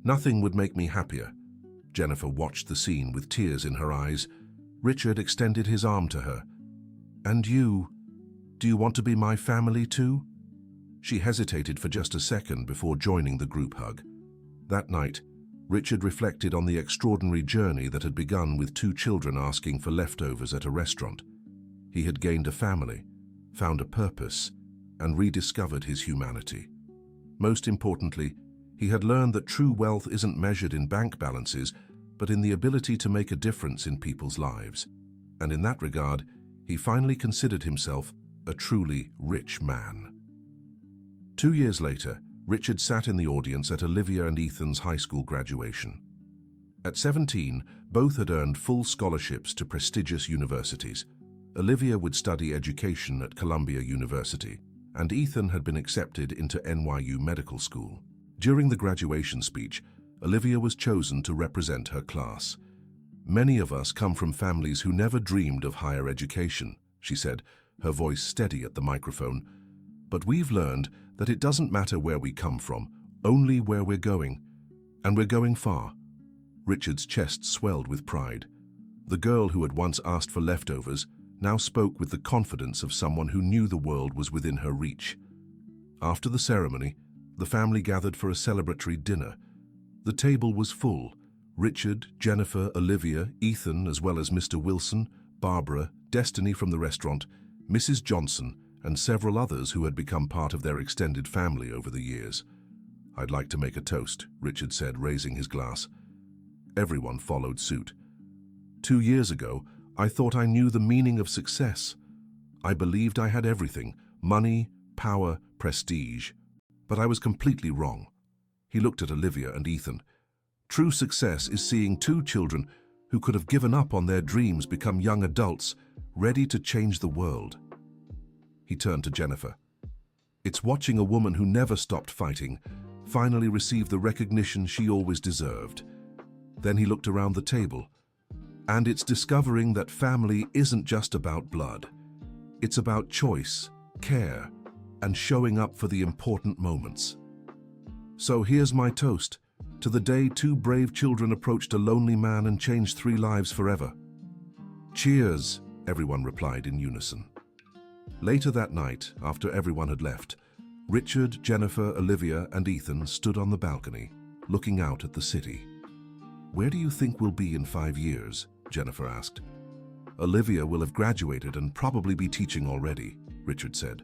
"Nothing would make me happier." Jennifer watched the scene with tears in her eyes. Richard extended his arm to her. "And you? Do you want to be my family too?" She hesitated for just a second before joining the group hug. That night, Richard reflected on the extraordinary journey that had begun with 2 children asking for leftovers at a restaurant. He had gained a family, found a purpose, and rediscovered his humanity. Most importantly, he had learned that true wealth isn't measured in bank balances, but in the ability to make a difference in people's lives. And in that regard, he finally considered himself a truly rich man. 2 years later, Richard sat in the audience at Olivia and Ethan's high school graduation. At 17, both had earned full scholarships to prestigious universities. Olivia would study education at Columbia University, and Ethan had been accepted into NYU Medical School. During the graduation speech, Olivia was chosen to represent her class. "Many of us come from families who never dreamed of higher education," she said, her voice steady at the microphone. "But we've learned that it doesn't matter where we come from, only where we're going. And we're going far." Richard's chest swelled with pride. The girl who had once asked for leftovers now spoke with the confidence of someone who knew the world was within her reach. After the ceremony, the family gathered for a celebratory dinner. The table was full. Richard, Jennifer, Olivia, Ethan, as well as Mr. Wilson, Barbara, Destiny from the restaurant, Mrs. Johnson, and several others who had become part of their extended family over the years. "I'd like to make a toast," Richard said, raising his glass. Everyone followed suit. 2 years ago, I thought I knew the meaning of success. I believed I had everything, money, power, prestige. But I was completely wrong." He looked at Olivia and Ethan. "True success is seeing 2 children who could have given up on their dreams become young adults, ready to change the world." He turned to Jennifer. "It's watching a woman who never stopped fighting finally receive the recognition she always deserved." Then he looked around the table. "And it's discovering that family isn't just about blood. It's about choice, care, and showing up for the important moments. So here's my toast, to the day 2 brave children approached a lonely man and changed 3 lives forever." "Cheers," everyone replied in unison. Later that night, after everyone had left, Richard, Jennifer, Olivia, and Ethan stood on the balcony, looking out at the city. "Where do you think we'll be in 5 years?" Jennifer asked. "Olivia will have graduated and probably be teaching already," Richard said.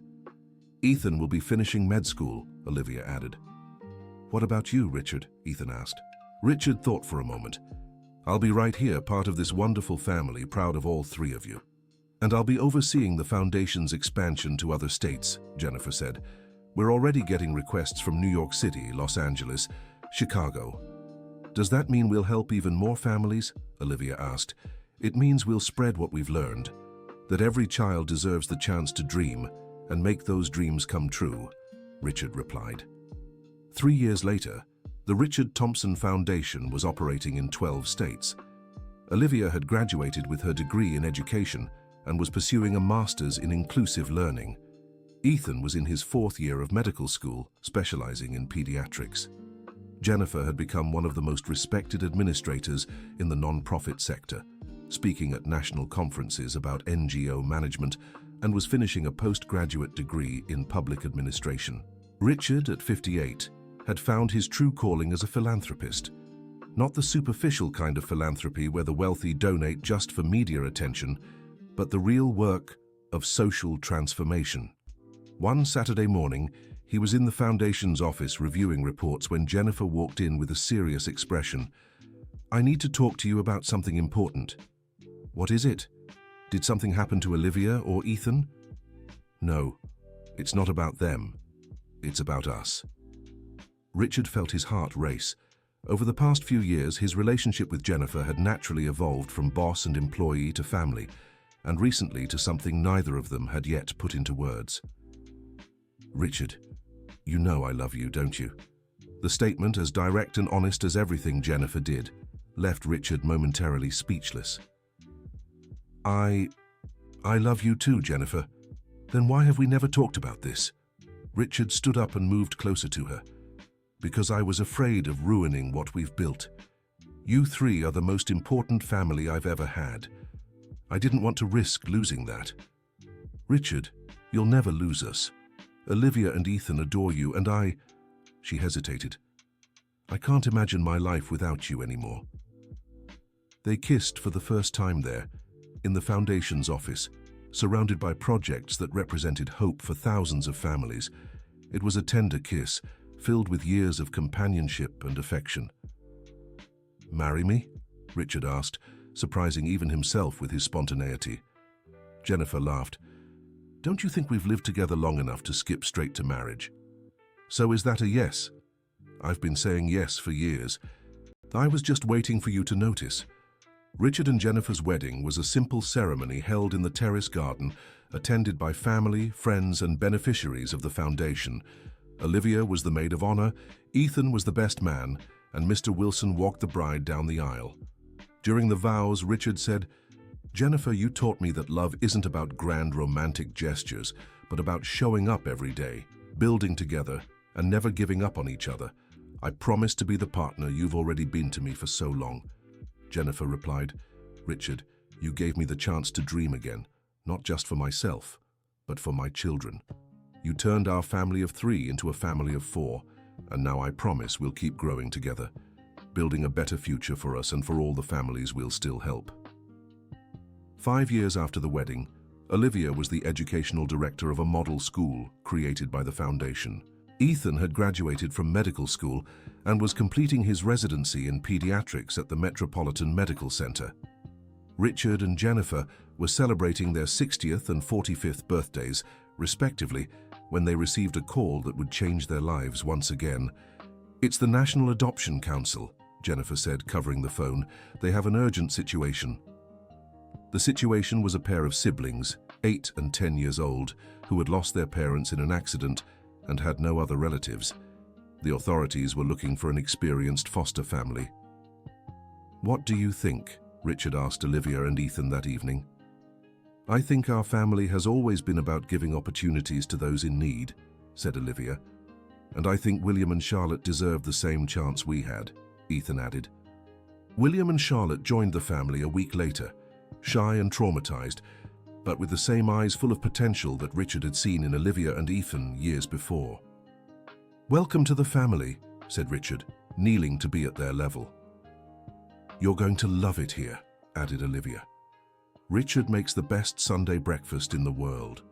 "Ethan will be finishing med school," Olivia added. "What about you, Richard?" Ethan asked. Richard thought for a moment. I'll be right here, part of this wonderful family, proud of all three of you. And I'll be overseeing the foundation's expansion to other states, Jennifer said. We're already getting requests from New York City, Los Angeles, Chicago. Does that mean we'll help even more families? Olivia asked. It means we'll spread what we've learned, that every child deserves the chance to dream and make those dreams come true, Richard replied. 3 years later, the Richard Thompson Foundation was operating in 12 states. Olivia had graduated with her degree in education and was pursuing a master's in inclusive learning. Ethan was in his 4th year of medical school, specializing in pediatrics. Jennifer had become one of the most respected administrators in the non-profit sector, speaking at national conferences about NGO management, and was finishing a postgraduate degree in public administration. Richard, at 58, had found his true calling as a philanthropist. Not the superficial kind of philanthropy where the wealthy donate just for media attention, but the real work of social transformation. One Saturday morning, he was in the foundation's office reviewing reports when Jennifer walked in with a serious expression. "I need to talk to you about something important." "What is it? Did something happen to Olivia or Ethan?" "No, it's not about them. It's about us." Richard felt his heart race. Over the past few years, his relationship with Jennifer had naturally evolved from boss and employee to family, and recently to something neither of them had yet put into words. "Richard, you know I love you, don't you?" The statement, as direct and honest as everything Jennifer did, left Richard momentarily speechless. I love you too, Jennifer. Then why have we never talked about this?" Richard stood up and moved closer to her. "Because I was afraid of ruining what we've built. You three are the most important family I've ever had. I didn't want to risk losing that." "Richard, you'll never lose us. Olivia and Ethan adore you, and I..." She hesitated. "I can't imagine my life without you anymore." They kissed for the first time there, in the foundation's office, surrounded by projects that represented hope for thousands of families. It was a tender kiss, filled with years of companionship and affection. "Marry me?" Richard asked, surprising even himself with his spontaneity. Jennifer laughed. "Don't you think we've lived together long enough to skip straight to marriage?" "So is that a yes?" "I've been saying yes for years. I was just waiting for you to notice." Richard and Jennifer's wedding was a simple ceremony held in the terrace garden, attended by family, friends, and beneficiaries of the foundation. Olivia was the maid of honor, Ethan was the best man, and Mr. Wilson walked the bride down the aisle. During the vows, Richard said, "Jennifer, you taught me that love isn't about grand romantic gestures, but about showing up every day, building together, and never giving up on each other. I promise to be the partner you've already been to me for so long." Jennifer replied, "Richard, you gave me the chance to dream again, not just for myself, but for my children. You turned our family of 3 into a family of 4, and now I promise we'll keep growing together, building a better future for us and for all the families we'll still help." 5 years after the wedding, Olivia was the educational director of a model school created by the foundation. Ethan had graduated from medical school and was completing his residency in pediatrics at the Metropolitan Medical Center. Richard and Jennifer were celebrating their 60th and 45th birthdays, respectively, when they received a call that would change their lives once again. "It's the National Adoption Council," Jennifer said, covering the phone. "They have an urgent situation." The situation was a pair of siblings, 8 and 10 years old, who had lost their parents in an accident and had no other relatives. The authorities were looking for an experienced foster family. "What do you think?" Richard asked Olivia and Ethan that evening. "I think our family has always been about giving opportunities to those in need," said Olivia. "And I think William and Charlotte deserve the same chance we had," Ethan added. William and Charlotte joined the family a week later, shy and traumatized, but with the same eyes full of potential that Richard had seen in Olivia and Ethan years before. "Welcome to the family," said Richard, kneeling to be at their level. "You're going to love it here," added Olivia. "Richard makes the best Sunday breakfast in the world.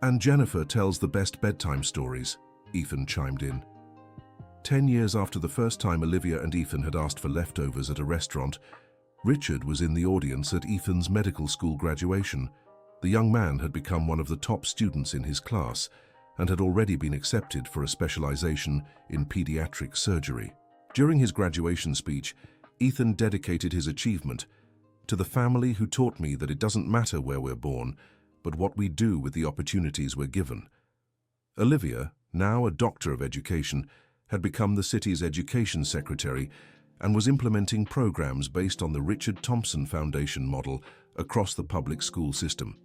And Jennifer tells the best bedtime stories," Ethan chimed in. 10 years after the first time Olivia and Ethan had asked for leftovers at a restaurant, Richard was in the audience at Ethan's medical school graduation. The young man had become one of the top students in his class and had already been accepted for a specialization in pediatric surgery. During his graduation speech, Ethan dedicated his achievement to the family who taught me that it doesn't matter where we're born, but what we do with the opportunities we're given. Olivia, now a doctor of education, had become the city's education secretary and was implementing programs based on the Richard Thompson Foundation model across the public school system.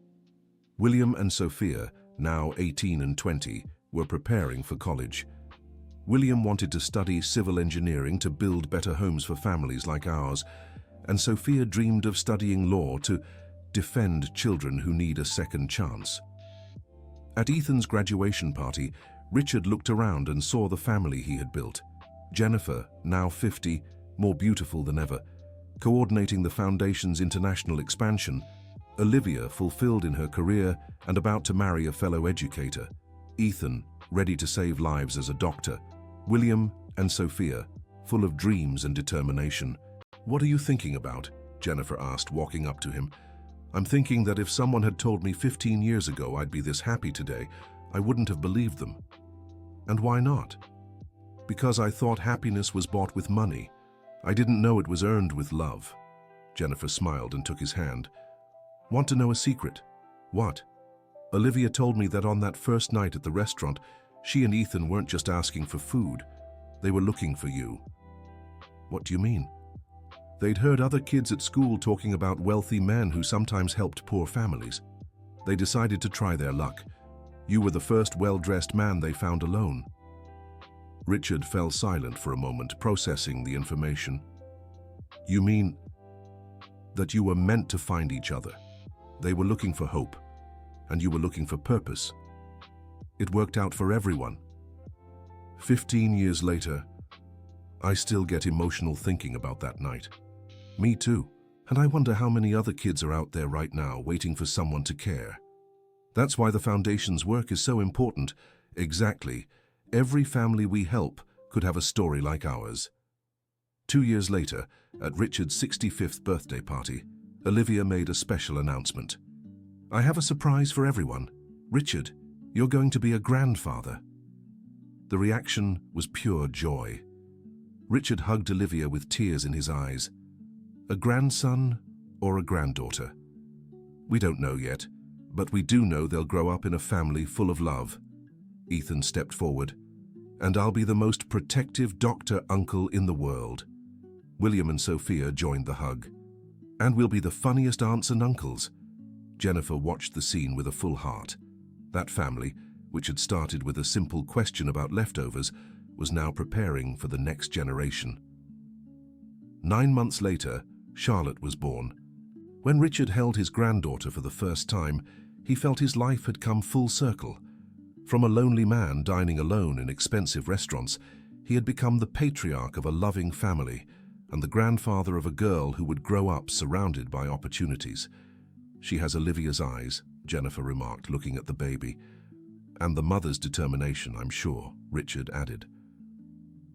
William and Sophia, now 18 and 20, were preparing for college. William wanted to study civil engineering to build better homes for families like ours, and Sophia dreamed of studying law to defend children who need a second chance. At Ethan's graduation party, Richard looked around and saw the family he had built. Jennifer, now 50, more beautiful than ever, coordinating the foundation's international expansion. Olivia, fulfilled in her career and about to marry a fellow educator. Ethan, ready to save lives as a doctor. William and Sophia, full of dreams and determination. "What are you thinking about?" Jennifer asked, walking up to him. "I'm thinking that if someone had told me 15 years ago I'd be this happy today, I wouldn't have believed them." "And why not?" "Because I thought happiness was bought with money. I didn't know it was earned with love." Jennifer smiled and took his hand. "Want to know a secret?" "What?" "Olivia told me that on that first night at the restaurant, she and Ethan weren't just asking for food. They were looking for you." "What do you mean?" "They'd heard other kids at school talking about wealthy men who sometimes helped poor families. They decided to try their luck. You were the first well-dressed man they found alone." Richard fell silent for a moment, processing the information. "You mean that you were meant to find each other? They were looking for hope, and you were looking for purpose. It worked out for everyone." 15 years later, I still get emotional thinking about that night. Me too. And I wonder how many other kids are out there right now waiting for someone to care. That's why the Foundation's work is so important. Exactly. Every family we help could have a story like ours. 2 years later, at Richard's 65th birthday party, Olivia made a special announcement. "I have a surprise for everyone. Richard, you're going to be a grandfather." The reaction was pure joy. Richard hugged Olivia with tears in his eyes. "A grandson or a granddaughter? We don't know yet, but we do know they'll grow up in a family full of love." Ethan stepped forward. "And I'll be the most protective doctor uncle in the world." William and Sophia joined the hug. "And we'll be the funniest aunts and uncles." Jennifer watched the scene with a full heart. That family, which had started with a simple question about leftovers, was now preparing for the next generation. 9 months later, Charlotte was born. When Richard held his granddaughter for the first time, he felt his life had come full circle. From a lonely man dining alone in expensive restaurants, he had become the patriarch of a loving family and the grandfather of a girl who would grow up surrounded by opportunities. "She has Olivia's eyes," Jennifer remarked, looking at the baby. "And the mother's determination, I'm sure," Richard added.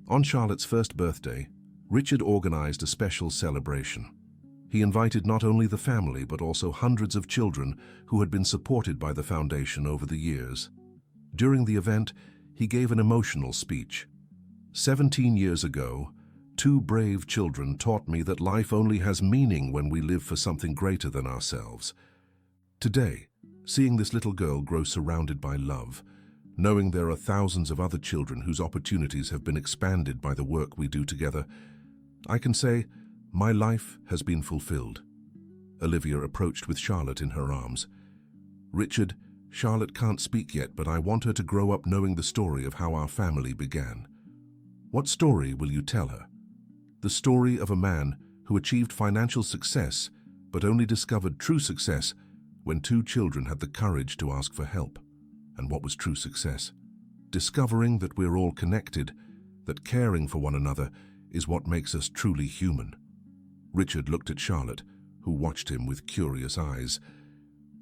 On Charlotte's first birthday, Richard organized a special celebration. He invited not only the family but also hundreds of children who had been supported by the foundation over the years. During the event, he gave an emotional speech. 17 years ago, 2 brave children taught me that life only has meaning when we live for something greater than ourselves. Today, seeing this little girl grow surrounded by love, knowing there are thousands of other children whose opportunities have been expanded by the work we do together, I can say, my life has been fulfilled." Olivia approached with Charlotte in her arms. "Richard, Charlotte can't speak yet, but I want her to grow up knowing the story of how our family began." "What story will you tell her?" "The story of a man who achieved financial success, but only discovered true success when 2 children had the courage to ask for help." "And what was true success?" "Discovering that we're all connected, that caring for one another is what makes us truly human." Richard looked at Charlotte, who watched him with curious eyes.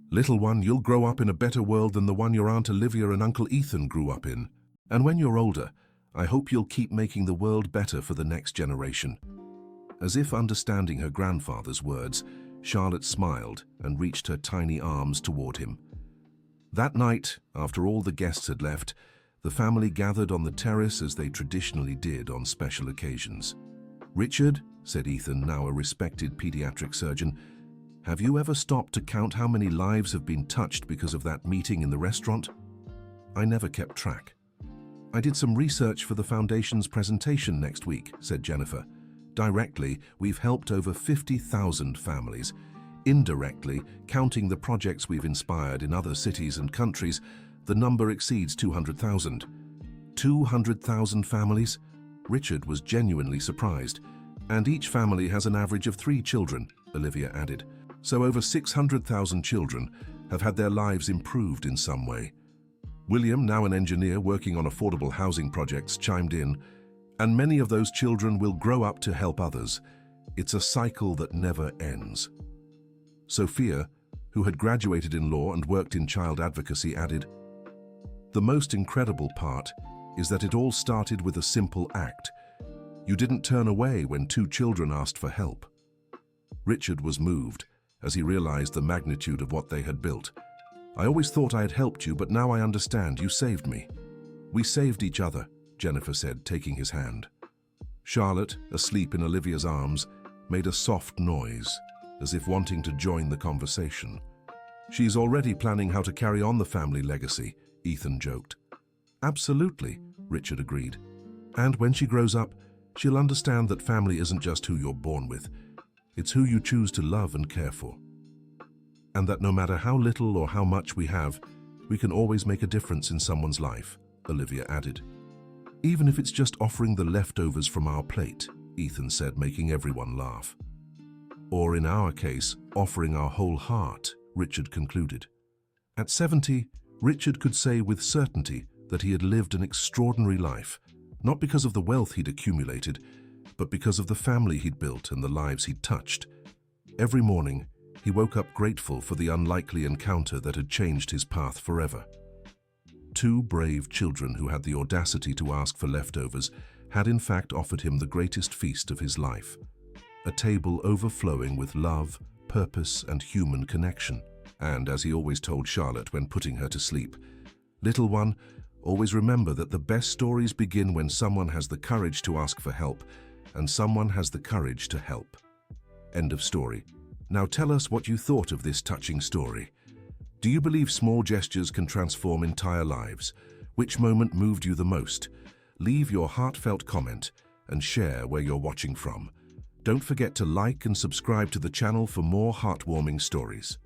"Little one, you'll grow up in a better world than the one your Aunt Olivia and Uncle Ethan grew up in. And when you're older, I hope you'll keep making the world better for the next generation." As if understanding her grandfather's words, Charlotte smiled and reached her tiny arms toward him. That night, after all the guests had left, the family gathered on the terrace as they traditionally did on special occasions. "Richard," said Ethan, now a respected pediatric surgeon, "have you ever stopped to count how many lives have been touched because of that meeting in the restaurant?" "I never kept track." "I did some research for the Foundation's presentation next week," said Jennifer. "Directly, we've helped over 50,000 families. Indirectly, counting the projects we've inspired in other cities and countries, the number exceeds 200,000. 200,000 families? Richard was genuinely surprised. "And each family has an average of 3 children, Olivia added. "So over 600,000 children have had their lives improved in some way." William, now an engineer working on affordable housing projects, chimed in, "And many of those children will grow up to help others. It's a cycle that never ends." Sophia, who had graduated in law and worked in child advocacy, added, "The most incredible part is that it all started with a simple act. You didn't turn away when 2 children asked for help." Richard was moved as he realized the magnitude of what they had built. "I always thought I had helped you, but now I understand. You saved me." "We saved each other," Jennifer said, taking his hand. Charlotte, asleep in Olivia's arms, made a soft noise, as if wanting to join the conversation. "She's already planning how to carry on the family legacy," Ethan joked. "Absolutely," Richard agreed. "And when she grows up, she'll understand that family isn't just who you're born with. It's who you choose to love and care for. And that no matter how little or how much we have, we can always make a difference in someone's life," Olivia added. "Even if it's just offering the leftovers from our plate," Ethan said, making everyone laugh. "Or in our case, offering our whole heart," Richard concluded. At 70, Richard could say with certainty that he had lived an extraordinary life, not because of the wealth he'd accumulated, but because of the family he'd built and the lives he'd touched. Every morning, he woke up grateful for the unlikely encounter that had changed his path forever. 2 brave children who had the audacity to ask for leftovers had in fact offered him the greatest feast of his life. A table overflowing with love, purpose, and human connection. And as he always told Charlotte when putting her to sleep, "Little one, always remember that the best stories begin when someone has the courage to ask for help, and someone has the courage to help." End of story. Now tell us what you thought of this touching story. Do you believe small gestures can transform entire lives? Which moment moved you the most? Leave your heartfelt comment and share where you're watching from. Don't forget to like and subscribe to the channel for more heartwarming stories.